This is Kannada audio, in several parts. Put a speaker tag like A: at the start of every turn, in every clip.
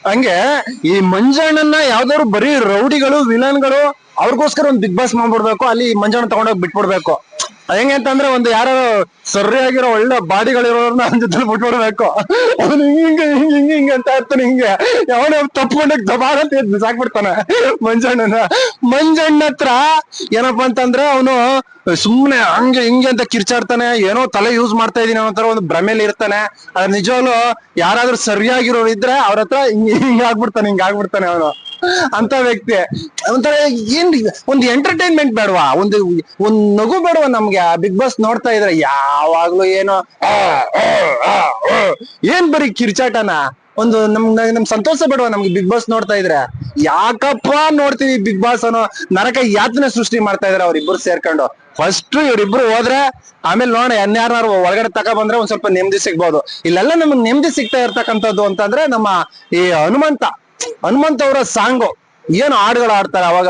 A: ಹಂಗೆ ಈ ಮಂಜಣ್ಣನ ಯಾವ್ದಾದ್ರು ಬರೀ ರೌಡಿಗಳು ವಿಲನ್ಗಳು ಅವ್ರಿಗೋಸ್ಕರ ಒಂದ್ ಬಿಗ್ ಬಾಸ್ ಮಾಡ್ಬಿಡ್ಬೇಕು, ಅಲ್ಲಿ ಮಂಜಣ್ಣ ತಗೊಂಡೋಗಿ ಬಿಟ್ಬಿಡ್ಬೇಕು. ಹೆಂಗೆ ಅಂತಂದ್ರೆ ಒಂದು ಯಾರು ಸರಿಯಾಗಿರೋ ಒಳ್ಳೆ ಬಾಡಿಗಳಿರೋರ್ನ ಅವನ ಜೊತೆ ಬಿಟ್ಬಿಡ್ಬೇಕು. ಅವನು ಹಿಂಗ ಅಂತ ಇರ್ತಾನೆ, ಹಿಂಗೆ ಯಾವನ ತಪ್ಕೊಂಡೋಗಿ ದಬಾರ ಅಂತ ಬಿಸಾಕ್ಬಿಡ್ತಾನೆ ಮಂಜಣ್ಣ ಹತ್ರ ಏನಪ್ಪಾ ಅಂತಂದ್ರೆ ಅವನು ಸುಮ್ನೆ ಹಂಗೆ ಹಿಂಗೆ ಅಂತ ಕಿರ್ಚಾಡ್ತಾನೆ, ಏನೋ ತಲೆ ಯೂಸ್ ಮಾಡ್ತಾ ಇದೀನಿ ಅನ್ನೋ ತರ ಒಂದು ಭ್ರಮೆಲಿ ಇರ್ತಾನೆ. ಅದ್ರ ನಿಜವಾಗ್ಲು ಯಾರಾದ್ರೂ ಸರಿಯಾಗಿರೋರು ಇದ್ರೆ ಅವ್ರ ಹತ್ರ ಹಿಂಗಾಗ್ಬಿಡ್ತಾನೆ ಅವನು. ಅಂತ ವ್ಯಕ್ತಿ ಒಂಥರ ಏನ್ ಒಂದು ಎಂಟರ್ಟೈನ್ಮೆಂಟ್ ಬೇಡವಾ, ಒಂದು ನಗು ಬೇಡವಾ ನಮ್ಗೆ? ಬಿಗ್ ಬಾಸ್ ನೋಡ್ತಾ ಇದ್ರೆ ಯಾವಾಗ್ಲೂ ಏನೋ ಏನ್ ಬರೀ ಕಿರ್ಚಾಟನ, ಒಂದು ನಮ್ ಸಂತೋಷ ಬೇಡವಾ ನಮ್ಗೆ ಬಿಗ್ ಬಾಸ್ ನೋಡ್ತಾ ಇದ್ರೆ? ಯಾಕಪ್ಪ ನೋಡ್ತೀವಿ ಬಿಗ್ ಬಾಸ್ ಅನ್ನೋ ನರಕ ಯಾತನೆ ಸೃಷ್ಟಿ ಮಾಡ್ತಾ ಇದಾರೆ ಅವ್ರಿಬ್ರು ಸೇರ್ಕೊಂಡು. ಫಸ್ಟ್ ಇವ್ರಿಬ್ರು ಹೋದ್ರೆ ಆಮೇಲೆ ನೋಡ ಯಾರು ಒಳಗಡೆ ತಕ ಬಂದ್ರೆ ಒಂದ್ ಸ್ವಲ್ಪ ನೆಮ್ಮದಿ ಸಿಗ್ಬೋದು. ಇಲ್ಲೆಲ್ಲ ನಮ್ಗೆ ನೆಮ್ಮದಿ ಸಿಗ್ತಾ ಇರ್ತಕ್ಕಂಥದ್ದು ಅಂತಂದ್ರೆ ನಮ್ಮ ಈ ಹನುಮಂತ ಅವರ ಸಾಂಗು, ಏನು ಹಾಡುಗಳು ಆಡ್ತಾರೆ ಅವಾಗ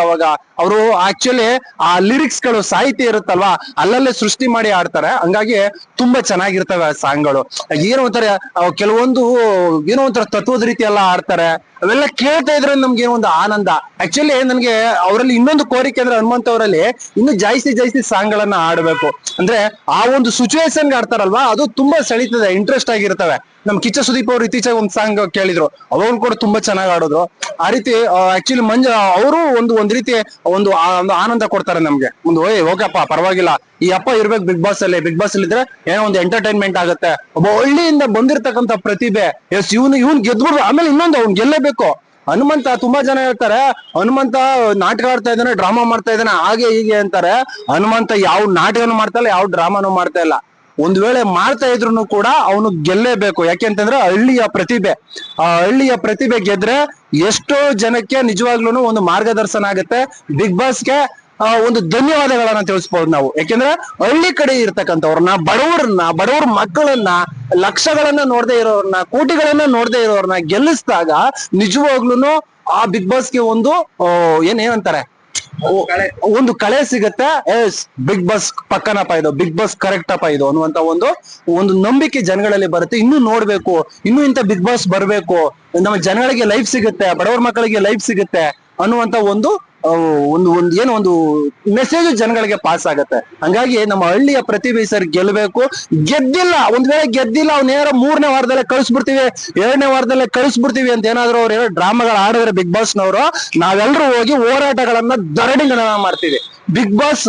A: ಅವರು ಆಕ್ಚುಲಿ ಆ ಲಿರಿಕ್ಸ್ ಗಳು ಸಾಹಿತ್ಯ ಇರುತ್ತಲ್ವಾ ಅಲ್ಲಲ್ಲೇ ಸೃಷ್ಟಿ ಮಾಡಿ ಆಡ್ತಾರೆ. ಹಂಗಾಗಿ ತುಂಬಾ ಚೆನ್ನಾಗಿರ್ತವೆ ಆ ಸಾಂಗ್ಗಳು. ಏನೋ ಒಂಥರ ಕೆಲವೊಂದು ಏನೋ ಒಂಥರ ತತ್ವದ ರೀತಿ ಎಲ್ಲ ಆಡ್ತಾರೆ. ಅವೆಲ್ಲ ಕೇಳ್ತಾ ಇದ್ರೆ ನಮ್ಗೆ ಏನೋ ಒಂದು ಆನಂದ. ಆಕ್ಚುಲಿ ನನ್ಗೆ ಅವರಲ್ಲಿ ಇನ್ನೊಂದು ಕೋರಿಕೆ ಅಂದ್ರೆ ಹನುಮಂತ ಅವರಲ್ಲಿ ಇನ್ನು ಜಾಸ್ತಿ ಸಾಂಗ್ ಗಳನ್ನ ಆಡ್ಬೇಕು. ಅಂದ್ರೆ ಆ ಒಂದು ಸಿಚುವೇಶನ್ ಆಡ್ತಾರಲ್ವಾ ಅದು ತುಂಬಾ ಸೆಳೀತದೆ, ಇಂಟ್ರೆಸ್ಟ್ ಆಗಿರ್ತವೆ. ನಮ್ ಕಿಚ್ಚ ಸುದೀಪ್ ಅವ್ರು ಇತ್ತೀಚೆಗೆ ಒಂದು ಸಾಂಗ್ ಕೇಳಿದ್ರು, ಅವರು ಕೂಡ ತುಂಬಾ ಚೆನ್ನಾಗಿ ಆಡೋದ್ರು. ಆ ರೀತಿ ಆಕ್ಚುಲಿ ಅವರು ಒಂದು ರೀತಿ ಒಂದು ಆನಂದ ಕೊಡ್ತಾರೆ ನಮ್ಗೆ. ಒಂದು ಓಕೆಪ್ಪ ಪರವಾಗಿಲ್ಲ, ಈ ಅಪ್ಪ ಇರ್ಬೇಕು ಬಿಗ್ ಬಾಸ್ ಅಲ್ಲಿ ಇದ್ರೆ ಏನೋ ಒಂದು ಎಂಟರ್ಟೈನ್ಮೆಂಟ್ ಆಗುತ್ತೆ. ಒಬ್ಬ ಹಳ್ಳಿಯಿಂದ ಬಂದಿರತಕ್ಕಂತ ಪ್ರತಿಭೆ, ಎಸ್ ಇವ್ನ್ ಗೆದ್ಬಿಡ್ರು. ಆಮೇಲೆ ಇನ್ನೊಂದು ಅವ್ನ್ ಗೆಲ್ಲೇಬೇಕು. ಹನುಮಂತ ತುಂಬಾ ಜನ ಹೇಳ್ತಾರೆ ಹನುಮಂತ ನಾಟಕ ಆಡ್ತಾ ಇದ್ದಾನೆ, ಡ್ರಾಮಾ ಮಾಡ್ತಾ ಇದ್ದಾನೆ, ಹಾಗೆ ಹೀಗೆ ಅಂತಾರೆ. ಹನುಮಂತ ಯಾವ ನಾಟಕನೂ ಮಾಡ್ತಾ ಇಲ್ಲ, ಯಾವ ಡ್ರಾಮಾನು ಮಾಡ್ತಾ ಇಲ್ಲ. ಒಂದ್ ವೇಳೆ ಮಾಡ್ತಾ ಇದ್ರು ಕೂಡ ಅವನು ಗೆಲ್ಲೇಬೇಕು. ಯಾಕೆಂತಂದ್ರೆ ಹಳ್ಳಿಯ ಪ್ರತಿಭೆ ಗೆದ್ರೆ ಎಷ್ಟೋ ಜನಕ್ಕೆ ನಿಜವಾಗ್ಲೂ ಒಂದು ಮಾರ್ಗದರ್ಶನ ಆಗುತ್ತೆ. ಬಿಗ್ ಬಾಸ್ಗೆ ಒಂದು ಧನ್ಯವಾದಗಳನ್ನ ತಿಳಿಸ್ಬಹುದು ನಾವು. ಯಾಕೆಂದ್ರೆ ಹಳ್ಳಿ ಕಡೆ ಇರ್ತಕ್ಕಂಥವ್ರನ್ನ, ಬಡವ್ರ ಮಕ್ಕಳನ್ನ, ಲಕ್ಷಗಳನ್ನ ನೋಡದೆ ಇರೋರ್ನ, ಕೋಟಿಗಳನ್ನ ನೋಡದೆ ಇರೋರ್ನ ಗೆಲ್ಲಿಸಿದಾಗ ನಿಜವಾಗ್ಲೂ ಆ ಬಿಗ್ ಬಾಸ್ಗೆ ಒಂದು ಏನಂತಾರೆ ಒಂದು ಕಳೆ ಸಿಗತ್ತೆ. ಎಸ್ ಬಿಗ್ ಬಾಸ್ ಪಕ್ಕನಪ್ಪ ಇದು, ಬಿಗ್ ಬಾಸ್ ಕರೆಕ್ಟ್ ಅಪ್ಪ ಇದು ಅನ್ನುವಂತ ಒಂದು ನಂಬಿಕೆ ಜನಗಳಲ್ಲಿ ಬರುತ್ತೆ. ಇನ್ನೂ ನೋಡ್ಬೇಕು, ಇನ್ನೂ ಇಂಥ ಬಿಗ್ ಬಾಸ್ ಬರ್ಬೇಕು, ನಮ್ಮ ಜನಗಳಿಗೆ ಲೈಫ್ ಸಿಗುತ್ತೆ, ಬಡವರ ಮಕ್ಕಳಿಗೆ ಲೈಫ್ ಸಿಗುತ್ತೆ ಅನ್ನುವಂತ ಒಂದು ಮೆಸೇಜ್ ಜನಗಳಿಗೆ ಪಾಸ್ ಆಗತ್ತೆ. ಹಂಗಾಗಿ ನಮ್ಮ ಹಳ್ಳಿಯ ಪ್ರತಿಭೆ ಸರ್ ಗೆಲ್ಬೇಕು. ಒಂದ್ ವೇಳೆ ಗೆದ್ದಿಲ್ಲ ಅವ್ನೇನಾರ 3ನೇ ವಾರದಲ್ಲೇ ಕಳಿಸ್ಬಿಡ್ತೀವಿ, 2ನೇ ವಾರದಲ್ಲೇ ಕಳಿಸ್ಬಿಡ್ತೀವಿ ಅಂತ ಏನಾದ್ರು ಅವ್ರು ಏನೋ ಡ್ರಾಮಾಗಳು ಆಡಿದ್ರೆ ಬಿಗ್ ಬಾಸ್ ನವರು, ನಾವೆಲ್ಲರೂ ಹೋಗಿ ಹೋರಾಟಗಳನ್ನ ಧರಣಿಗಳನ್ನ ಮಾಡ್ತೀವಿ. ಬಿಗ್ ಬಾಸ್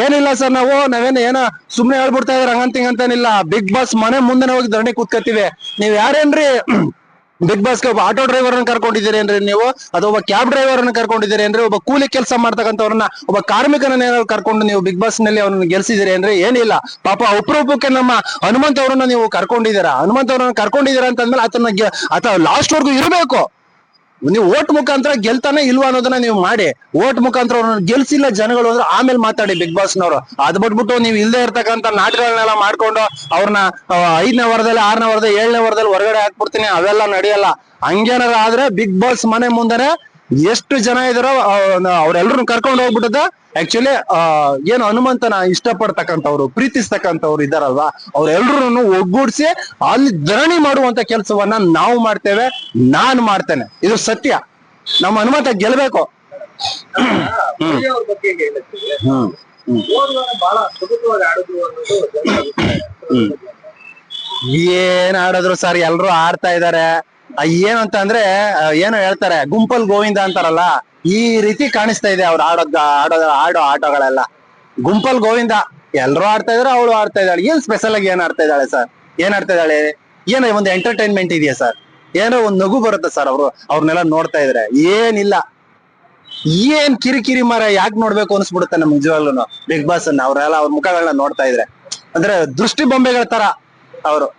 A: ಏನಿಲ್ಲ ಸರ್, ನಾವೇನೋ ಸುಮ್ನೆ ಹೇಳ್ಬಿಡ್ತಾ ಇದಾರೆ ಹಂಗಂತೇನಿಲ್ಲ. ಬಿಗ್ ಬಾಸ್ ಮನೆ ಮುಂದೆ ಹೋಗಿ ಧರಣಿ ಕೂತ್ಕತ್ತೀವಿ. ನೀವ್ ಯಾರೇನ್ರಿ ಬಿಗ್ ಬಾಸ್ಗೆ ಒಬ್ಬ ಆಟೋ ಡ್ರೈವರ್ ಅನ್ನ ಕರ್ಕೊಂಡಿದ್ದೀರಿ ಏನ್ರಿ ನೀವು? ಅಥವಾ ಒಬ್ಬ ಕ್ಯಾಬ್ ಡ್ರೈವರ್ ಅನ್ನ ಕರ್ಕೊಂಡಿದ್ದೀರಿ ಏನ್ರಿ? ಒಬ್ಬ ಕೂಲಿ ಕೆಲಸ ಮಾಡ್ತಕ್ಕಂಥವ್ರನ್ನ, ಒಬ್ಬ ಕಾರ್ಮಿಕರನ್ನ ಏನಾದ್ರು ಕರ್ಕೊಂಡು ನೀವು ಬಿಗ್ ಬಾಸ್ ನಲ್ಲಿ ಅವ್ರನ್ನ ಗೆಲ್ಸಿದಿರಿ ಏನ್ರಿ? ಏನಿಲ್ಲ. ಪಾಪ ಉಪರೂಪಕ್ಕೆ ನಮ್ಮ ಹನುಮಂತ ಅವರನ್ನ ನೀವು ಕರ್ಕೊಂಡಿದ್ದೀರಾ ಅಂತಂದ್ಮೇಲೆ ಆತ ಲಾಸ್ಟ್ ವರ್ಗು ಇರಬೇಕು. ನೀವು ಓಟ್ ಮುಖಾಂತರ ಗೆಲ್ತಾನೆ ಇಲ್ವಾ ಅನ್ನೋದನ್ನ ನೀವು ಮಾಡಿ. ಓಟ್ ಮುಖಾಂತರ ಅವ್ರನ್ನ ಗೆಲ್ಸಿಲ್ಲ ಜನಗಳು ಅಂದ್ರೆ ಆಮೇಲೆ ಮಾತಾಡಿ ಬಿಗ್ ಬಾಸ್ ನವರು. ಅದ್ ಬಿಟ್ಬಿಟ್ಟು ನೀವು ಇಲ್ಲದೆ ಇರ್ತಕ್ಕಂಥ ನಾಟಕಗಳನ್ನೆಲ್ಲ ಮಾಡ್ಕೊಂಡು ಅವ್ರನ್ನ 5ನೇ ವಾರದಲ್ಲಿ, 6ನೇ ವಾರದಲ್ಲಿ, 7ನೇ ವಾರದಲ್ಲಿ ಹೊರಗಡೆ ಹಾಕ್ಬಿಡ್ತೀನಿ, ಅವೆಲ್ಲ ನಡೆಯಲ್ಲ. ಹಂಗೇನಾರ ಆದ್ರೆ ಬಿಗ್ ಬಾಸ್ ಮನೆ ಮುಂದೆನೆ ಎಷ್ಟು ಜನ ಇದಾರೋ ಅವ್ರೆಲ್ರು ಕರ್ಕೊಂಡು ಹೋಗ್ಬಿಟ್ಟದ. ಆಕ್ಚುಲಿ ಏನು ಹನುಮಂತನ ಇಷ್ಟಪಡ್ತಕ್ಕಂಥವ್ರು, ಪ್ರೀತಿಸ್ತಕ್ಕಂಥವ್ರು ಇದಾರಲ್ವಾ, ಅವ್ರೆಲ್ರು ಒಗ್ಗೂಡ್ಸಿ ಅಲ್ಲಿ ಧರಣಿ ಮಾಡುವಂತ ಕೆಲಸವನ್ನ ನಾವು ಮಾಡ್ತೇವೆ, ನಾನು ಮಾಡ್ತೇನೆ. ಇದು ಸತ್ಯ. ನಮ್ಮ ಹನುಮಂತ ಗೆಲ್ಬೇಕು. ಏನ್ ಆಡಿದ್ರು ಸರ್, ಎಲ್ರು ಆಡ್ತಾ ಇದಾರೆ. ಏನಂತ ಅಂದ್ರೆ ಏನು ಹೇಳ್ತಾರೆ, ಗುಂಪಲ್ ಗೋವಿಂದ ಅಂತಾರಲ್ಲ, ಈ ರೀತಿ ಕಾಣಿಸ್ತಾ ಇದೆ ಅವ್ರು ಆಡೋ ಆಟಗಳೆಲ್ಲ. ಗುಂಪಲ್ ಗೋವಿಂದ, ಎಲ್ರು ಆಡ್ತಾ ಇದಾರೆ, ಅವಳು ಆಡ್ತಾ ಇದ್ದಾಳೆ. ಏನ್ ಸ್ಪೆಷಲ್ ಆಗಿ ಏನ್ ಆಡ್ತಾ ಇದ್ದಾಳೆ ಸರ್? ಏನ್ ಆಡ್ತಾ ಇದ್ದಾಳೆ? ಏನೋ ಒಂದು ಎಂಟರ್ಟೈನ್ಮೆಂಟ್ ಇದೆಯಾ ಸರ್? ಏನೋ ಒಂದ್ ನಗು ಬರುತ್ತೆ ಸರ್ ಅವ್ರನ್ನೆಲ್ಲ ನೋಡ್ತಾ ಇದ್ರೆ? ಏನಿಲ್ಲ. ಏನ್ ಕಿರಿಕಿರಿ ಮರ, ಯಾಕೆ ನೋಡ್ಬೇಕು ಅನ್ಸ್ಬಿಡುತ್ತೆ ನಮ್ಗೆ ನಿಜವಾಗ್ಲೂ ಬಿಗ್ ಬಾಸ್ ಅನ್ನ. ಅವ್ರ ಮುಖಗಳನ್ನ ನೋಡ್ತಾ ಇದ್ರೆ ಅಂದ್ರೆ ದೃಷ್ಟಿ ಬೊಂಬೆಗಳ ತರ ಅವರು.